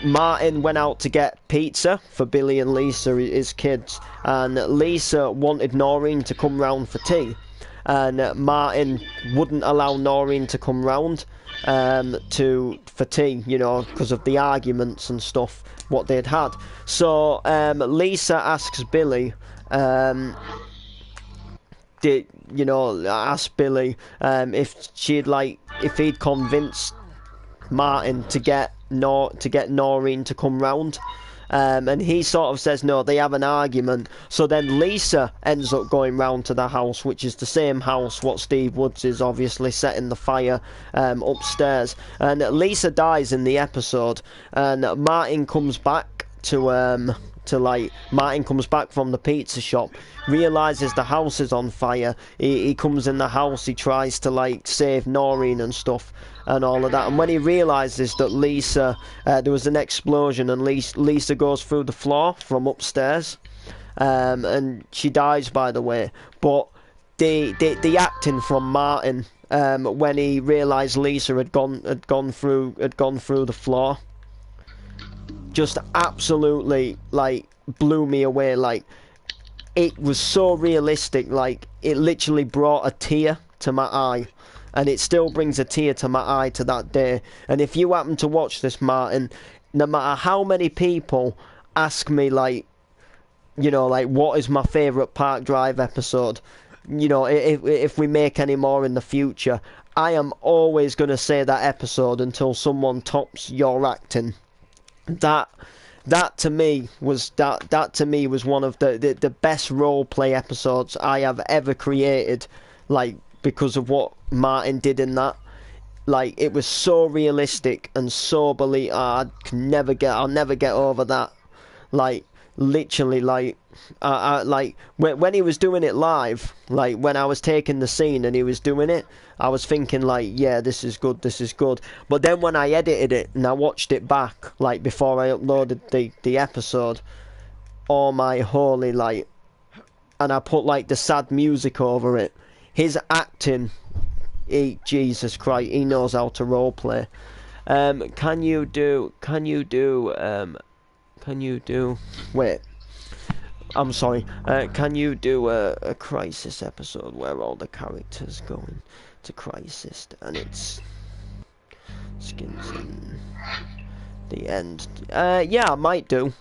Speaker 1: Martin went out to get pizza for Billy and Lisa, his kids, and Lisa wanted Noreen to come round for tea, and Martin wouldn't allow Noreen to come round for tea, you know, because of the arguments and stuff what they'd had. So Lisa asks Billy, if he'd convinced Martin to get Noreen to come round, and he sort of says no, they have an argument. So then Lisa ends up going round to the house, which is the same house what Steve Woods is obviously setting the fire upstairs, and Lisa dies in the episode, and Martin comes back Martin comes back from the pizza shop, realises the house is on fire. He comes in the house, he tries to save Noreen and stuff and all of that, and when he realises that Lisa, there was an explosion and Lisa goes through the floor from upstairs, and she dies, by the way. But the acting from Martin, when he realised Lisa had gone through the floor, just absolutely blew me away. It was so realistic, it literally brought a tear to my eye, and it still brings a tear to my eye to that day. And if you happen to watch this, Martin, no matter how many people ask me what is my favourite Park Drive episode, you know, if we make any more in the future, I am always going to say that episode until someone tops your acting. That to me was one of the best role play episodes I have ever created, because of what Martin did in that. It was so realistic and so I'll never get over that. Literally, when he was doing it live, when I was taking the scene and he was doing it, I was thinking yeah, this is good. But then when I edited it and I watched it back, before I uploaded the episode, oh my holy, and I put the sad music over it, his acting, Jesus Christ, he knows how to roleplay. Can you do wait, I'm sorry, can you do a Crisis episode where all the characters go into Crisis and it's skins in the end? Yeah, I might do,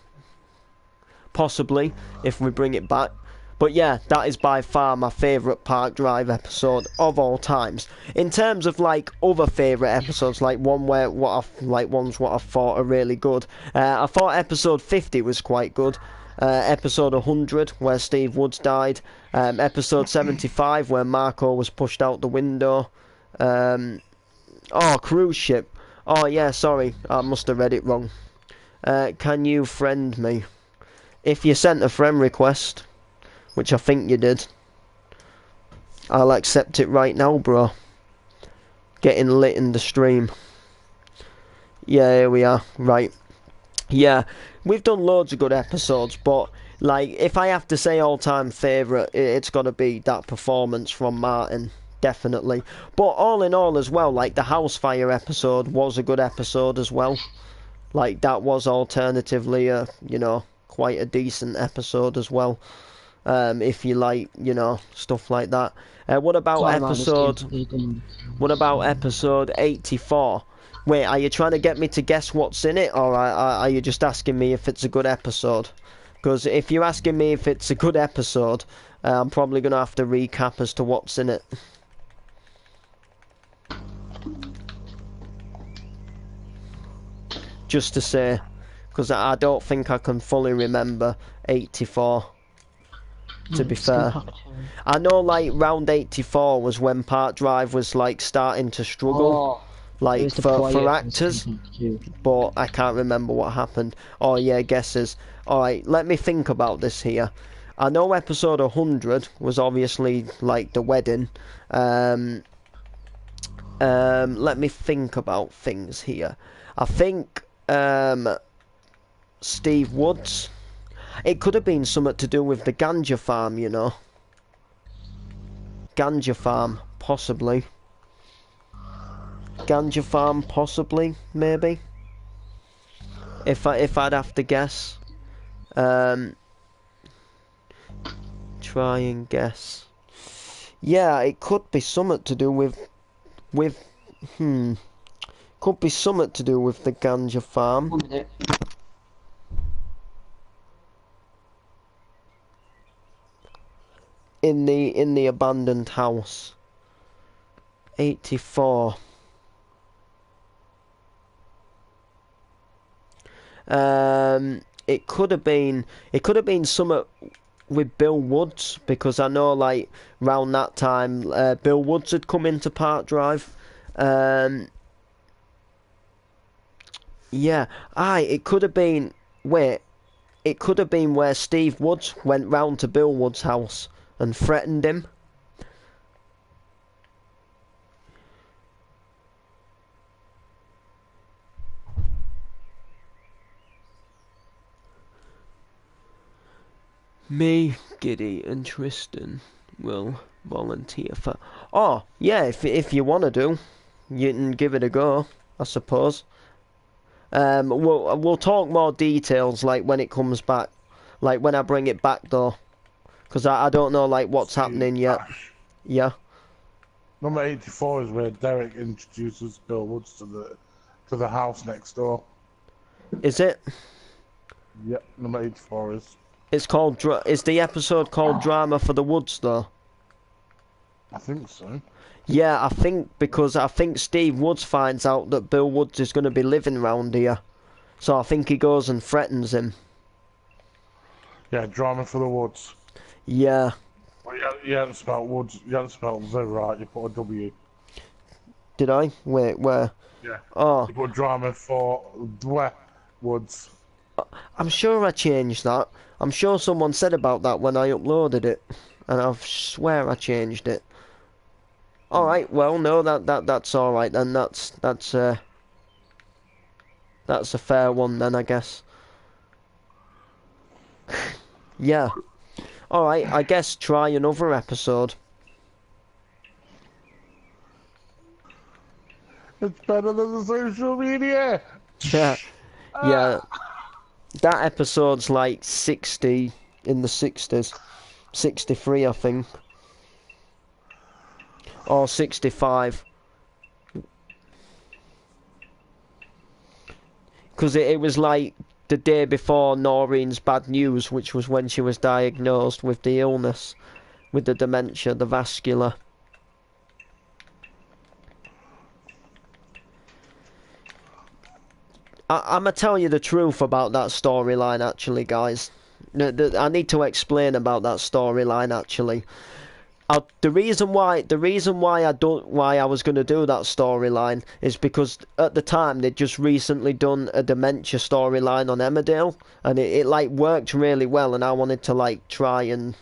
Speaker 1: possibly, if we bring it back. But yeah, that is by far my favourite Park Drive episode of all times. In terms of other favourite episodes, ones what I thought are really good. I thought episode 50 was quite good. Episode 100 where Steve Woods died. Episode 75 where Marco was pushed out the window. Cruise ship. Oh yeah, sorry, I must have read it wrong. Can you friend me? If you sent a friend request, which I think you did, I'll accept it right now, bro. Getting lit in the stream. Yeah, here we are. Right. Yeah, we've done loads of good episodes, but if I have to say all-time favourite, it's got to be that performance from Martin, definitely. But all in all as well, the House Fire episode was a good episode as well. That was alternatively quite a decent episode as well. If you stuff like that. What about episode 84? Wait, are you trying to get me to guess what's in it, or are you just asking me if it's a good episode? Because if you're asking me if it's a good episode, I'm probably going to have to recap as to what's in it. Just to say, because I don't think I can fully remember 84. To be fair, I know round 84 was when Park Drive was starting to struggle.
Speaker 4: It
Speaker 1: like
Speaker 4: was the
Speaker 1: for
Speaker 4: Poirier
Speaker 1: actors,
Speaker 4: too.
Speaker 1: but I can't remember what happened. Oh yeah, guesses. Alright, let me think about this here. I know episode 100 was obviously like the wedding. Let me think about things here. I think Steve Woods. It could have been something to do with the ganja farm, you know. Ganja farm, possibly. Ganja farm, possibly, maybe. If I'd have to guess. Try and guess. Yeah, it could be something to do with could be something to do with the ganja farm.
Speaker 4: 1 minute.
Speaker 1: In the abandoned house. 84. It could have been something with Bill Woods, because I know like round that time Bill Woods had come into Park Drive. Yeah, it could have been it could have been where Steve Woods went round to Bill Woods' house and threatened him. Me, Giddy, and Tristan will volunteer for. Oh, yeah, if you want to do, you can give it a go, I suppose. We'll talk more details like when it comes back, like when I bring it back though, because I don't know like what's happening yet. Yeah.
Speaker 3: Number 84 is where Derek introduces Bill Woods to the house next door.
Speaker 1: Is it?
Speaker 3: Yep, number 84 is.
Speaker 1: It's called. Is the episode called Drama for the Woods though?
Speaker 3: I think so.
Speaker 1: Yeah, I think Steve Woods finds out that Bill Woods is going to be living round here, so I think he goes and threatens him.
Speaker 3: Yeah, Drama for the Woods.
Speaker 1: Yeah.
Speaker 3: Well, you hadn't spelled Woods. You hadn't spelled the right. You put a W.
Speaker 1: Did I? Wait, where?
Speaker 3: Yeah.
Speaker 1: Oh,
Speaker 3: You put Drama for the Woods.
Speaker 1: I'm sure I changed that. I'm sure someone said about that when I uploaded it, and I swear I changed it. All right, well, no, that's all right then. That's a fair one then, I guess. Yeah. All right, I guess try another episode.
Speaker 3: It's better than the social media.
Speaker 1: Yeah. Yeah. That episode's like 60 in the 60s. 63, I think. Or 65. Because it was like the day before Noreen's bad news, which was when she was diagnosed with the illness, with the dementia, the vascular. I'm gonna tell you the truth about that storyline, actually, guys. I need to explain about that storyline, actually. The reason why I was gonna do that storyline is because at the time they'd just recently done a dementia storyline on Emmerdale, and it like worked really well, and I wanted to like try and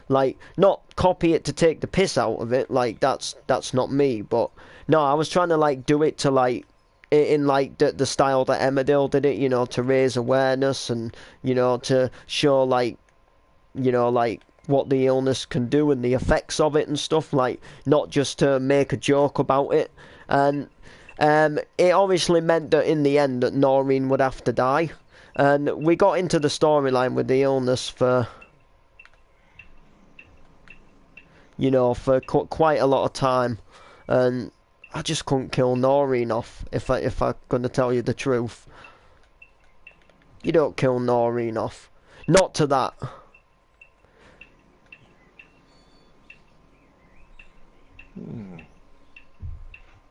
Speaker 1: like not copy it to take the piss out of it, like that's not me, but no, I was trying to like do it to like in like the style that Emmerdale did it, you know, to raise awareness and, you know, to show like, you know, like what the illness can do and the effects of it and stuff, like not just to make a joke about it. And it obviously meant that in the end that Noreen would have to die, and we got into the storyline with the illness for, you know, for quite a lot of time, and I just couldn't kill Noreen off, if I'm gonna tell you the truth. You don't kill Noreen off. Not to that.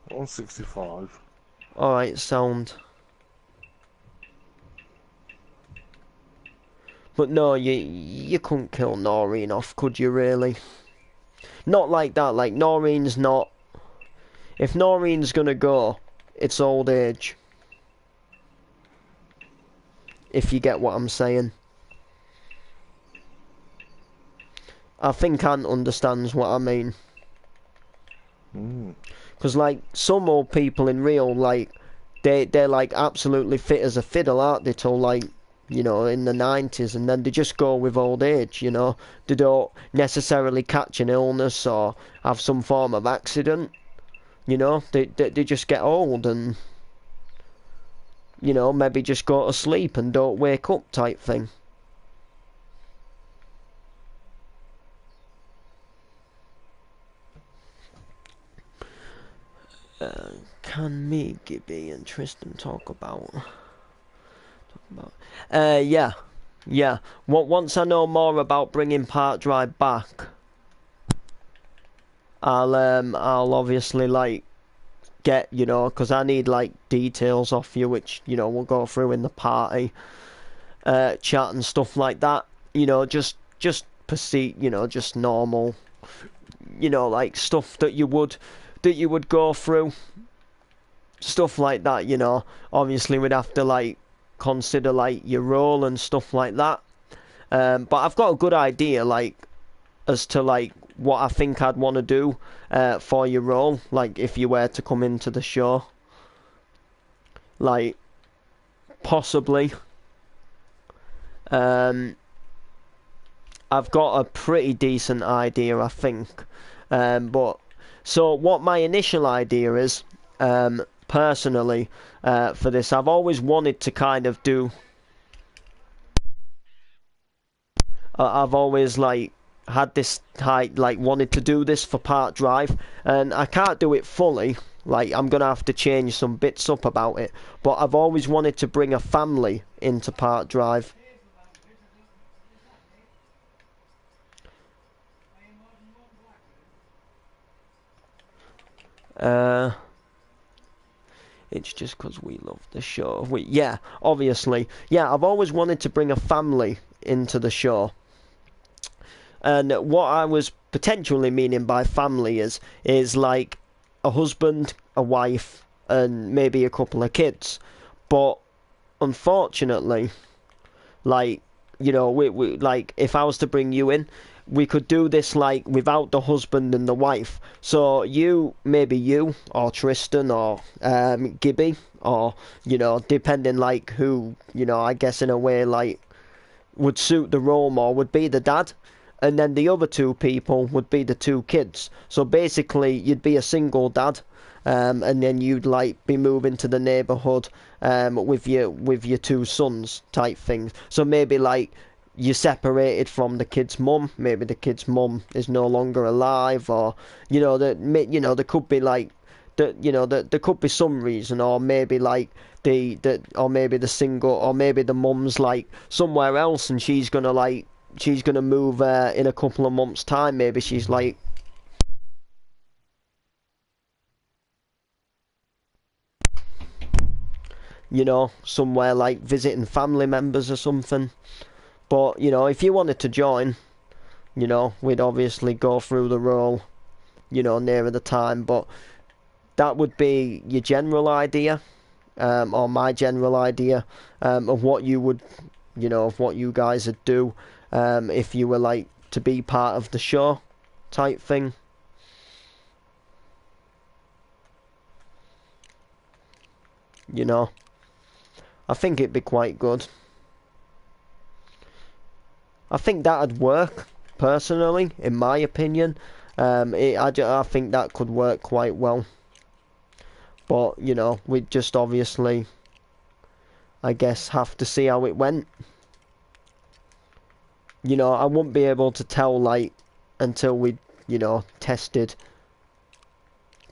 Speaker 3: 165.
Speaker 1: Alright, sound. But no, you couldn't kill Noreen off, could you really? Not like that, like Noreen's not... If Noreen's gonna go, it's old age. If you get what I'm saying. I think Ant understands what I mean. Because, like, some old people in real, like, they're, like, absolutely fit as a fiddle, aren't they, till, like, you know, in the 90s, and then they just go with old age, you know. They don't necessarily catch an illness or have some form of accident, you know. They just get old and, you know, maybe just go to sleep and don't wake up type thing. Can me, Gibby, and Tristan talk about? Yeah. Once I know more about bringing Park Drive back, I'll obviously like get, you know, because I need like details off you, which, you know, we'll go through in the party chat and stuff like that. You know, just proceed, you know, just normal, you know, like stuff that you would go through, stuff like that, you know. Obviously we'd have to like consider like your role and stuff like that, but I've got a good idea like as to like what I think I'd want to do for your role, like if you were to come into the show. Like possibly I've got a pretty decent idea, I think, but so what my initial idea is, personally, for this, I've always wanted to kind of do, I've always like had this like wanted to do this for Park Drive, and I can't do it fully, like I'm gonna have to change some bits up about it, but I've always wanted to bring a family into Park Drive. It's just because we love the show. Yeah, obviously. Yeah, I've always wanted to bring a family into the show. And what I was potentially meaning by family is like a husband, a wife, and maybe a couple of kids. But unfortunately, like, you know, we like if I was to bring you in, we could do this like without the husband and the wife. So maybe you or Tristan or Gibby, or, you know, depending like who, you know, I guess in a way like would suit the role more, would be the dad, and then the other two people would be the two kids. So basically you'd be a single dad, and then you'd like be moving to the neighborhood with your two sons type thing. So maybe like you're separated from the kid's mum. Maybe the kid's mum is no longer alive, or there could be like there could be some reason, or maybe like or maybe the single, or maybe the mum's like somewhere else and she's gonna move in a couple of months' time. Maybe she's like somewhere like visiting family members or something. But, you know, if you wanted to join, you know, we'd obviously go through the role, you know, nearer the time. But that would be your general idea, or my general idea, of what you would, you know, of what you guys would do, if you were like to be part of the show type thing. You know, I think it'd be quite good. I think that'd work, personally, in my opinion. I think that could work quite well. But, you know, we'd just obviously, I guess, have to see how it went. You know, I wouldn't be able to tell, like, until we, you know, tested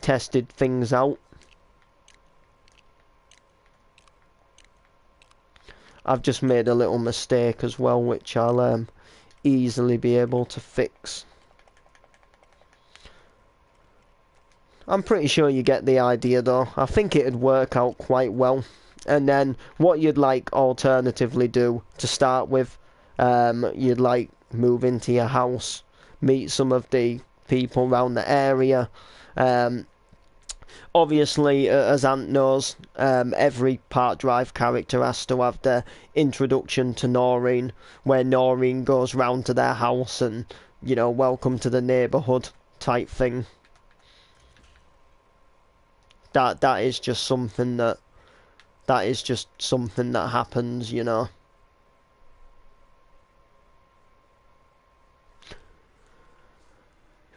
Speaker 1: things out. I've just made a little mistake as well, which I'll easily be able to fix. I'm pretty sure you get the idea though. I think it'd work out quite well. And then what you'd like alternatively do to start with, you'd like move into your house, meet some of the people around the area, obviously, as Ant knows, every Park Drive character has to have their introduction to Noreen, where Noreen goes round to their house and, you know, welcome to the neighbourhood type thing. That is just something that happens, you know.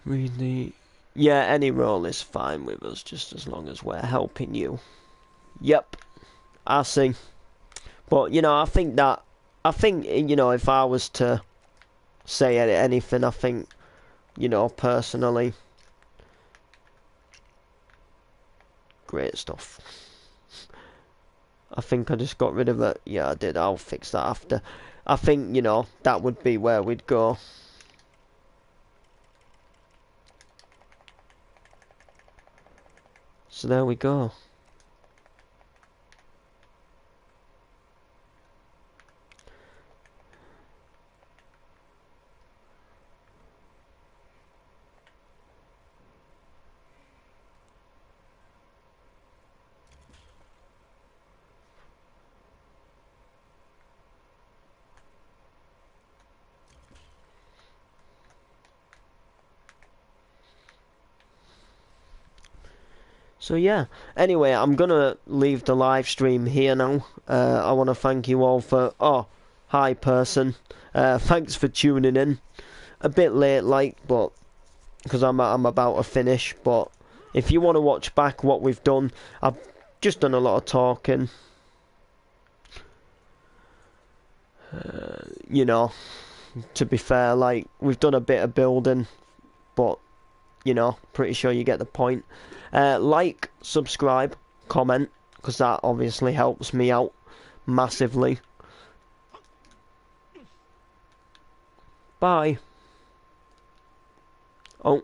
Speaker 1: Really, yeah, any role is fine with us, just as long as we're helping you. Yep, I see. But, you know, I think, you know, if I was to say anything, I think, you know, personally, great stuff. I think I just got rid of it. Yeah, I did. I'll fix that after. I think, you know, that would be where we'd go. So there we go. So yeah, anyway, I'm gonna leave the live stream here now. I want to thank you all for... Oh, hi person. Thanks for tuning in. A bit late, like, but... Because I'm about to finish, but... If you want to watch back what we've done, I've just done a lot of talking. You know, to be fair, like, we've done a bit of building, but... You know, pretty sure you get the point. Like, subscribe, comment, because that obviously helps me out massively. Bye. Oh.